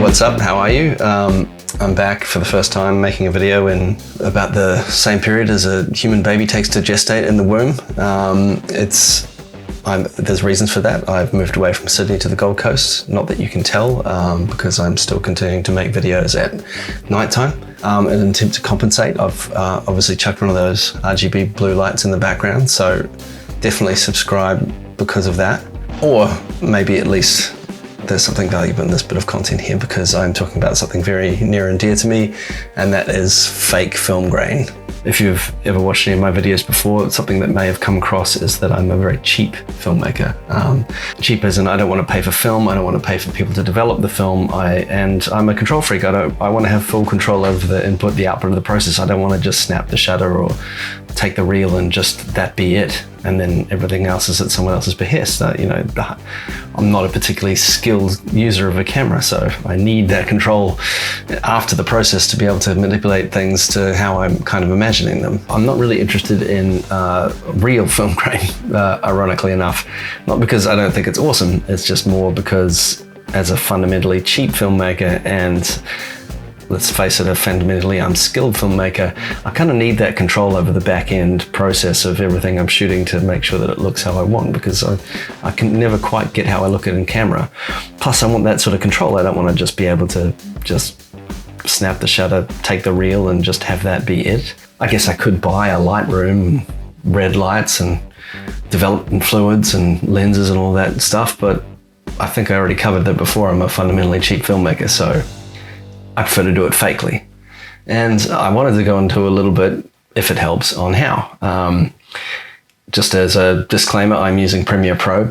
what's up? How are you? I'm back for the first time making a video in about the same period as a human baby takes to gestate in the womb. There's reasons for that. I've moved away from Sydney to the Gold Coast, not that you can tell, because I'm still continuing to make videos at nighttime. In an attempt to compensate, I've obviously chucked one of those RGB blue lights in the background, so definitely subscribe because of that. Or maybe at least there's something valuable in this bit of content here because I'm talking about something very near and dear to me, and that is fake film grain. If you've ever watched any of my videos before, something that may have come across is that I'm a very cheap filmmaker. Cheap as in I don't want to pay for film, I don't want to pay for people to develop the film, and I'm a control freak. I want to have full control over the input, the output of the process. I don't want to just snap the shutter or take the reel and just that be it, and then everything else is at someone else's behest. I'm not a particularly skilled user of a camera, so I need that control after the process to be able to manipulate things to how I'm kind of imagining them. I'm not really interested in real film grain, ironically enough. Not because I don't think it's awesome, it's just more because as a fundamentally cheap filmmaker and let's face it, a fundamentally unskilled filmmaker, I kind of need that control over the back end process of everything I'm shooting to make sure that it looks how I want, because I can never quite get how I look at it in camera. Plus I want that sort of control. I don't want to just be able to just snap the shutter, take the reel and just have that be it. I guess I could buy a Lightroom, red lights and development fluids and lenses and all that stuff, but I think I already covered that before. I'm a fundamentally cheap filmmaker, so I prefer to do it fakely. And I wanted to go into a little bit, if it helps, on how. Just as a disclaimer, I'm using Premiere Pro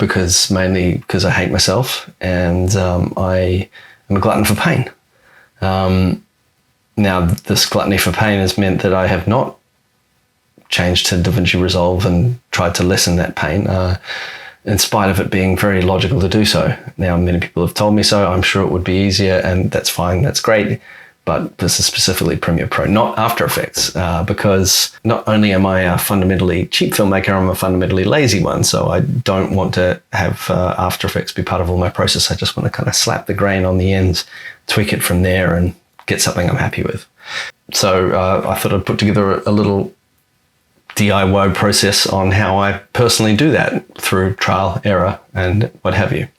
mainly because I hate myself and I am a glutton for pain. Now, this gluttony for pain has meant that I have not changed to DaVinci Resolve and tried to lessen that pain, in spite of it being very logical to do so. Now, many people have told me so. I'm sure it would be easier, and that's fine, that's great. But this is specifically Premiere Pro, not After Effects, because not only am I a fundamentally cheap filmmaker, I'm a fundamentally lazy one. So I don't want to have After Effects be part of all my process. I just want to kind of slap the grain on the ends, tweak it from there, and get something I'm happy with. So I thought I'd put together a little DIY process on how I personally do that through trial, error, and what have you.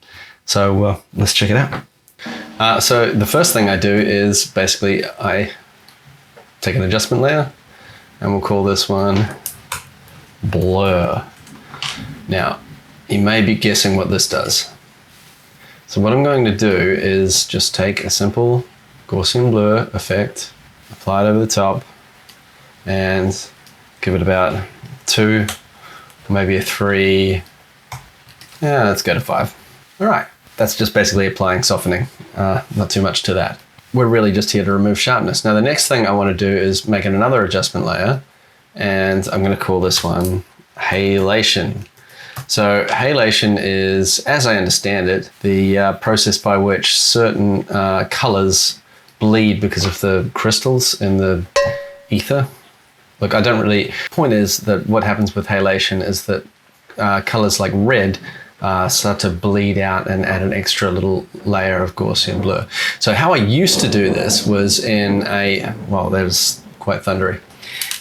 So let's check it out. So the first thing I do is basically I take an adjustment layer and we'll call this one blur. Now, you may be guessing what this does. So what I'm going to do is just take a simple Gaussian blur effect, apply it over the top, and give it about 2, maybe a 3. Yeah, let's go to 5. All right, that's just basically applying softening. Not too much to that. We're really just here to remove sharpness. Now, the next thing I want to do is make another adjustment layer, and I'm going to call this one halation. So halation is, as I understand it, the process by which certain colors bleed because of the crystals in the ether. Look, point is that what happens with halation is that colors like red start to bleed out and add an extra little layer of Gaussian blur. So how I used to do this was that was quite thundery.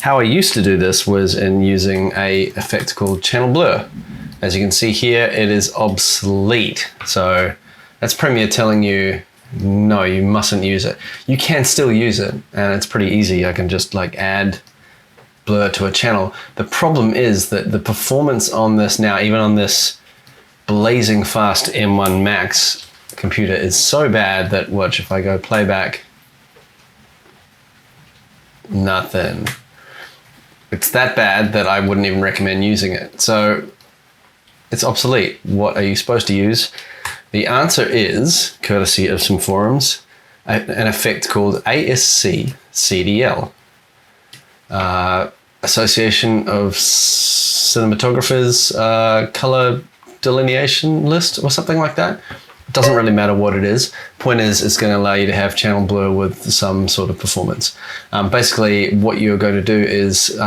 How I used to do this was in using a effect called channel blur. As you can see here, it is obsolete. So that's Premiere telling you, no, you mustn't use it. You can still use it, and it's pretty easy. I can just add blur to a channel. The problem is that the performance on this now, even on this blazing fast M1 Max computer, is so bad that watch, if I go playback, nothing. It's that bad that I wouldn't even recommend using it. So it's obsolete. What are you supposed to use? The answer is, courtesy of some forums, an effect called ASC CDL. Association of Cinematographers color delineation list or something like that. It doesn't really matter what it is. Point is, it's going to allow you to have channel blur with some sort of performance. Basically, what you're going to do is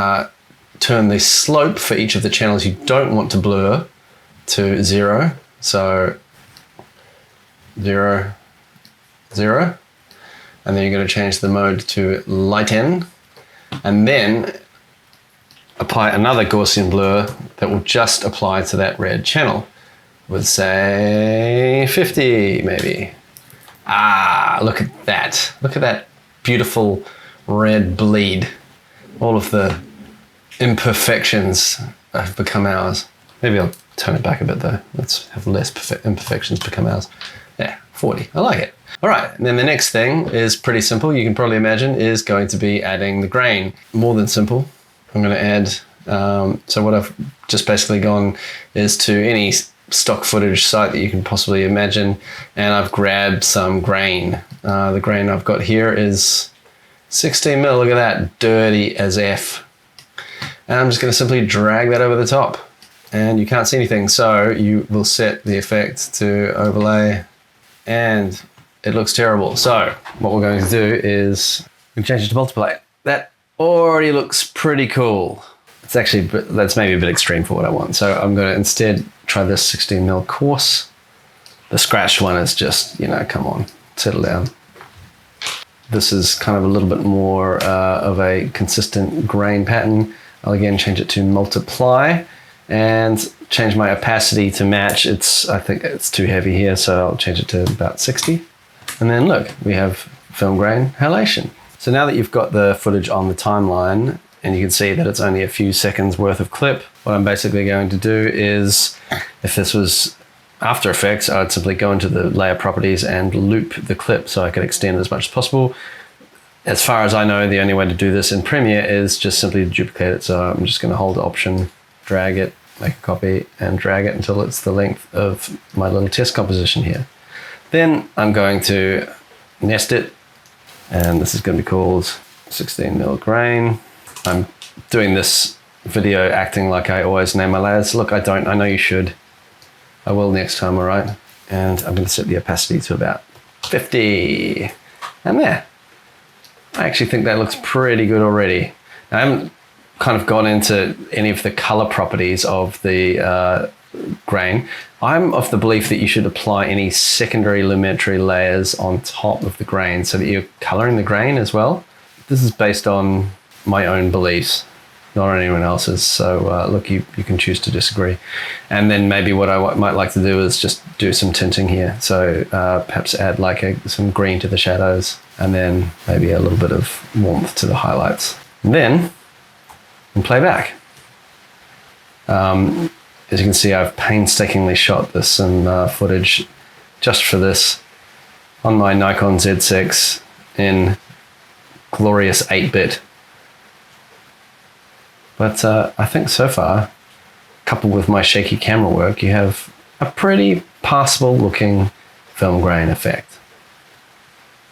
turn the slope for each of the channels you don't want to blur to 0. So 0, 0. and then you're going to change the mode to lighten, and then apply another Gaussian blur that will just apply to that red channel with, say, 50 maybe. Look at that. Look at that beautiful red bleed. All of the imperfections have become ours. Maybe I'll turn it back a bit though. Let's have less imperfections become ours. Yeah, 40. I like it. All right, and then the next thing is pretty simple. You can probably imagine is going to be adding the grain. More than simple. I'm going to add, so what I've just basically gone is to any stock footage site that you can possibly imagine, and I've grabbed some grain. The grain I've got here is 16 mil. Look at that, dirty as F. And I'm just going to simply drag that over the top, and you can't see anything, so you will set the effect to overlay, and it looks terrible. So what we're going to do is we can change it to multiply. That already looks pretty cool. It's actually, that's maybe a bit extreme for what I want. So I'm going to instead try this 16 mil coarse. The scratched one is just, you know, come on, settle down. This is kind of a little bit more of a consistent grain pattern. I'll again change it to multiply and change my opacity to match. I think it's too heavy here, so I'll change it to about 60. And then look, we have film grain halation. So now that you've got the footage on the timeline and you can see that it's only a few seconds worth of clip, what I'm basically going to do is, if this was After Effects, I'd simply go into the layer properties and loop the clip so I could extend it as much as possible. As far as I know, the only way to do this in Premiere is just simply to duplicate it. So I'm just going to hold Option, drag it, make a copy, and drag it until it's the length of my little test composition here. Then I'm going to nest it, and this is going to be called 16 mil grain. I'm doing this video acting like I always name my layers. Look, I don't. I know you should. I will next time, all right? And I'm going to set the opacity to about 50. And there. I actually think that looks pretty good already. Now, I haven't kind of gone into any of the color properties of the grain. I'm of the belief that you should apply any secondary lumetri layers on top of the grain so that you're coloring the grain as well. This is based on my own beliefs, not anyone else's. So look, you can choose to disagree. And then maybe what I might like to do is just do some tinting here. So perhaps add like some green to the shadows, and then maybe a little bit of warmth to the highlights. And then play back. As you can see, I've painstakingly shot this in footage just for this on my Nikon Z6 in glorious 8-bit. But I think so far, coupled with my shaky camera work, you have a pretty passable looking film grain effect.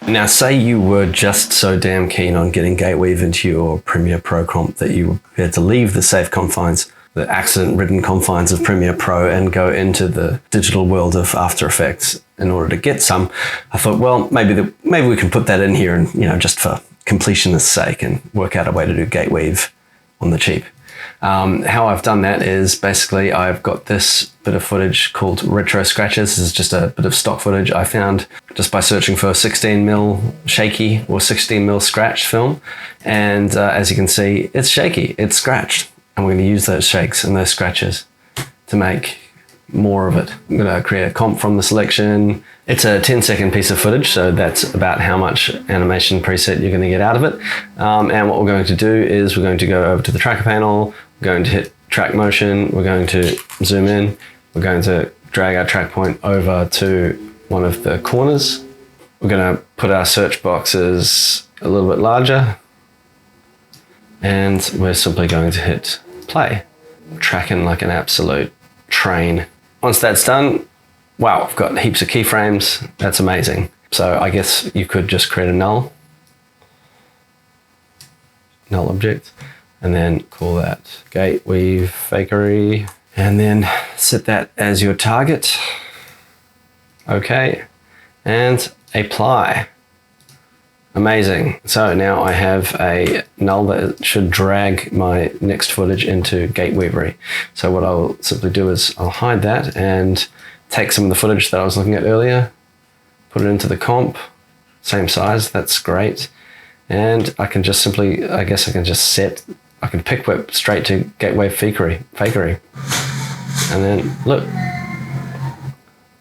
Now, say you were just so damn keen on getting Gateweave into your Premiere Pro comp that you had to leave the safe confines, the accident-ridden confines of Premiere Pro, and go into the digital world of After Effects in order to get some. I thought, well, maybe we can put that in here, and just for completionist's sake, and work out a way to do Gateweave on the cheap. How I've done that is basically I've got this bit of footage called Retro Scratches. This is just a bit of stock footage I found just by searching for 16 mil shaky or 16 mil scratch film. And as you can see, it's shaky, it's scratched. And we're going to use those shakes and those scratches to make more of it. I'm going to create a comp from the selection. It's a 10-second piece of footage, so that's about how much animation preset you're going to get out of it. And what we're going to do is we're going to go over to the tracker panel, we're going to hit track motion, we're going to zoom in, we're going to drag our track point over to one of the corners. We're going to put our search boxes a little bit larger, and we're simply going to hit play, tracking like an absolute train. Once that's done, wow, I've got heaps of keyframes. That's amazing. So I guess you could just create a null object, and then call that Gateweave Fakery, and then set that as your target. Okay, and apply. Amazing. So now I have a null that should drag my next footage into Gateweavery. So what I'll simply do is I'll hide that and take some of the footage that I was looking at earlier, put it into the comp, same size, that's great. And I can just simply, I guess I can just set, I can pick whip straight to gateway fakery. And then look,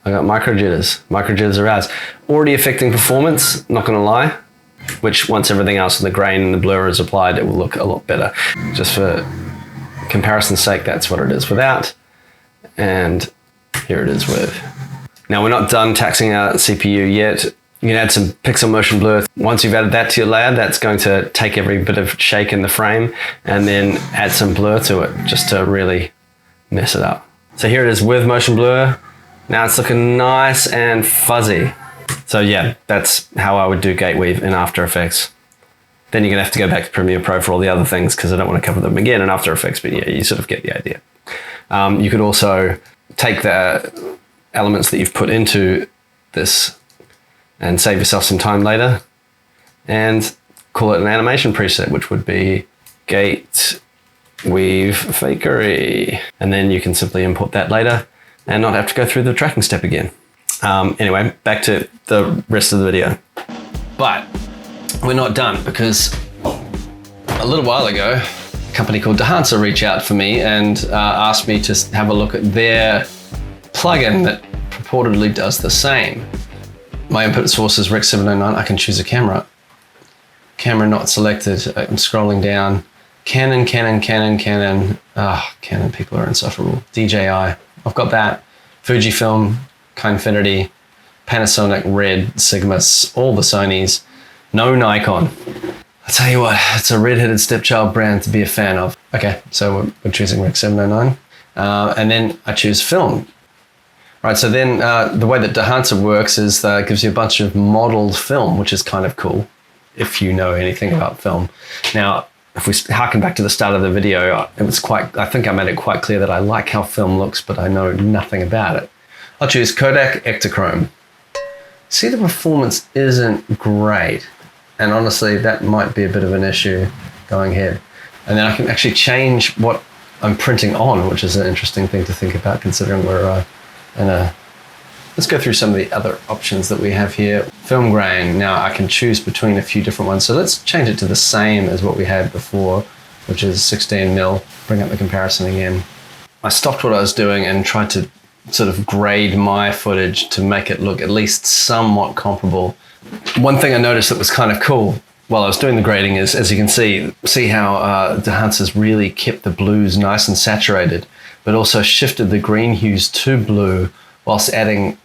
I got micro jitters. Micro jitters are out. Already affecting performance, not gonna lie, which once everything else in the grain and the blur is applied, it will look a lot better. Just for comparison's sake, that's what it is without. And here it is with. Now we're not done taxing our CPU yet. You can add some pixel motion blur. Once you've added that to your layer, that's going to take every bit of shake in the frame and then add some blur to it just to really mess it up. So here it is with motion blur. Now it's looking nice and fuzzy. So yeah, that's how I would do gate weave in After Effects. Then you're gonna have to go back to Premiere Pro for all the other things because I don't want to cover them again in After Effects, but yeah, you sort of get the idea. You could also take the elements that you've put into this and save yourself some time later and call it an animation preset, which would be gate weave fakery. And then you can simply import that later and not have to go through the tracking step again. Anyway, back to the rest of the video. But we're not done because a little while ago, a company called Dehancer reached out for me and asked me to have a look at their plugin that purportedly does the same. My input source is Rec 709. I can choose a camera. Camera not selected. I'm scrolling down. Canon. Canon people are insufferable. DJI. I've got that. Fujifilm, Kinefinity, Panasonic, Red, Sigma, all the Sonys. No Nikon. I'll tell you what, it's a red-headed stepchild brand to be a fan of. Okay, so we're choosing Rec 709. And then I choose film. Right, so then the way that Dehancer works is that it gives you a bunch of modeled film, which is kind of cool if you know anything about film. Now, if we harken back to the start of the video, I think I made it quite clear that I like how film looks, but I know nothing about it. I'll choose Kodak Ektachrome. See, the performance isn't great. And honestly, that might be a bit of an issue going ahead. And then I can actually change what I'm printing on, which is an interesting thing to think about considering we're let's go through some of the other options that we have here. Film grain. Now I can choose between a few different ones. So let's change it to the same as what we had before, which is 16 mil. Bring up the comparison again. I stopped what I was doing and tried to sort of grade my footage to make it look at least somewhat comparable. One thing I noticed that was kind of cool while I was doing the grading is, as you can see how Dehancer's really kept the blues nice and saturated, but also shifted the green hues to blue whilst adding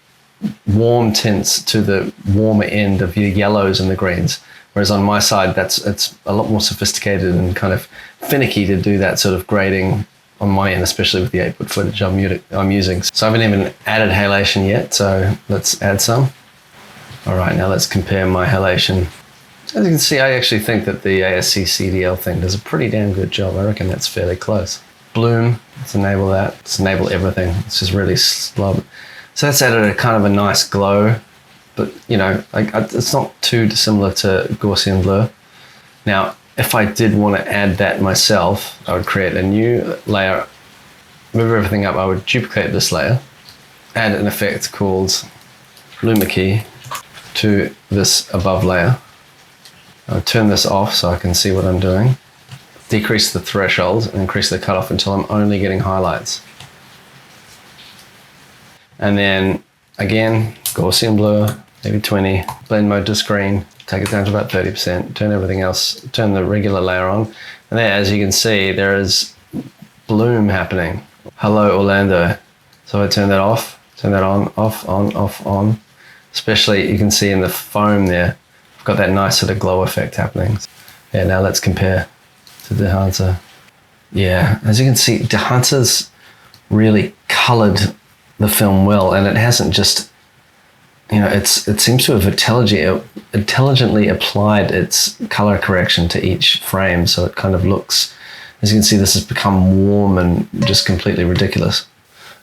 warm tints to the warmer end of your yellows and the greens. Whereas on my side, it's a lot more sophisticated and kind of finicky to do that sort of grading on my end, especially with the 8-bit footage I'm using. So I haven't even added halation yet, so let's add some. All right, now let's compare my halation. As you can see, I actually think that the ASC CDL thing does a pretty damn good job. I reckon that's fairly close. Bloom, let's enable that. Let's enable everything. It's just really slow. So that's added a kind of a nice glow, but you know, it's not too dissimilar to Gaussian blur. Now, if I did want to add that myself, I would create a new layer, move everything up. I would duplicate this layer, add an effect called Luma key to this above layer. I would turn this off so I can see what I'm doing. Decrease the threshold and increase the cutoff until I'm only getting highlights. And then again, Gaussian blur, maybe 20, blend mode to screen, take it down to about 30%, turn everything else, turn the regular layer on. And there, as you can see, there is bloom happening. Hello, Orlando. So I turn that off, turn that on, off, on. Especially you can see in the foam there, I've got that nice sort of glow effect happening. Yeah, now let's compare to Dehancer. Yeah, as you can see, Dehancer's really colored the film well, and it hasn't just, you know, it seems to have intelligently applied its color correction to each frame, so it kind of looks, as you can see, this has become warm and just completely ridiculous.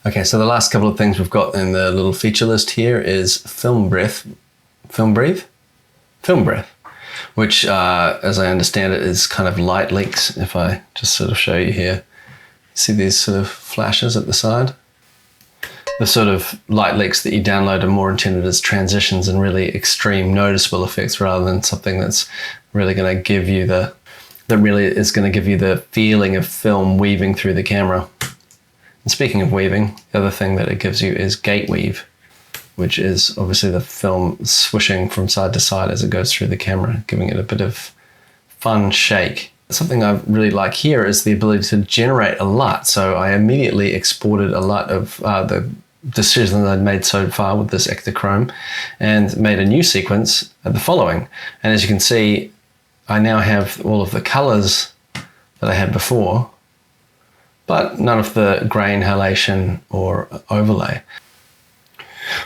Okay, so the last couple of things we've got in the little feature list here is film breath, which, as I understand it, is kind of light leaks. If I just sort of show you here, see these sort of flashes at the side? The sort of light leaks that you download are more intended as transitions and really extreme noticeable effects rather than something that's really going to give you the feeling of film weaving through the camera. And speaking of weaving, the other thing that it gives you is gate weave, which is obviously the film swishing from side to side as it goes through the camera, giving it a bit of fun shake. Something I really like here is the ability to generate a LUT. So I immediately exported a LUT of the decisions I'd made so far with this Ektachrome and made a new sequence of the following. And as you can see, I now have all of the colors that I had before, but none of the grain, halation, or overlay.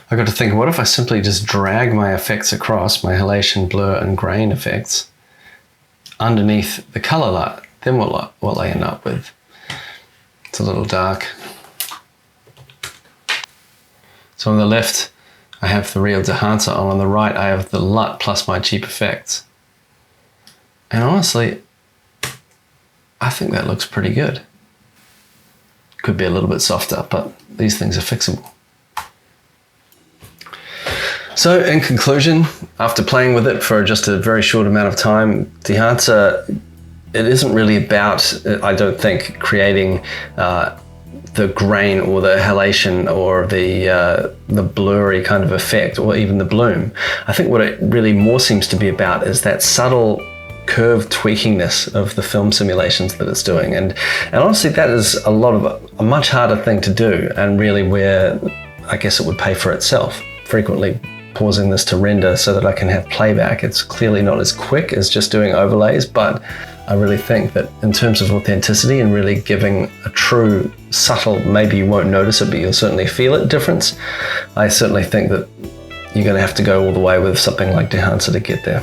I got to think, what if I simply just drag my effects across, my halation, blur, and grain effects, underneath the color LUT? Then what will I end up with? It's a little dark. So on the left, I have the real Dehancer, and on the right, I have the LUT plus my cheap effects. And honestly, I think that looks pretty good. Could be a little bit softer, but these things are fixable. So in conclusion, after playing with it for just a very short amount of time, Dehancer, it isn't really about, I don't think, creating the grain or the halation or the blurry kind of effect or even the bloom. I think what it really more seems to be about is that subtle curve tweakingness of the film simulations that it's doing. And honestly, that is a much harder thing to do, and really where I guess it would pay for itself. Frequently pausing this to render so that I can have playback. It's clearly not as quick as just doing overlays, but I really think that in terms of authenticity and really giving a true, subtle, maybe you won't notice it, but you'll certainly feel it difference, I certainly think that you're going to have to go all the way with something like Dehancer to get there.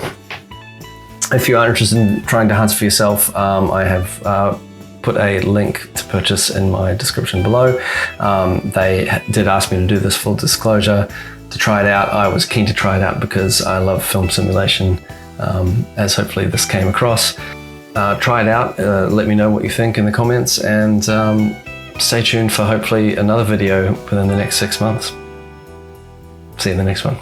If you are interested in trying Dehancer for yourself, I have put a link to purchase in my description below. They did ask me to do this full disclosure to try it out. I was keen to try it out because I love film simulation, as hopefully this came across. Try it out, let me know what you think in the comments, and stay tuned for hopefully another video within the next 6 months. See you in the next one.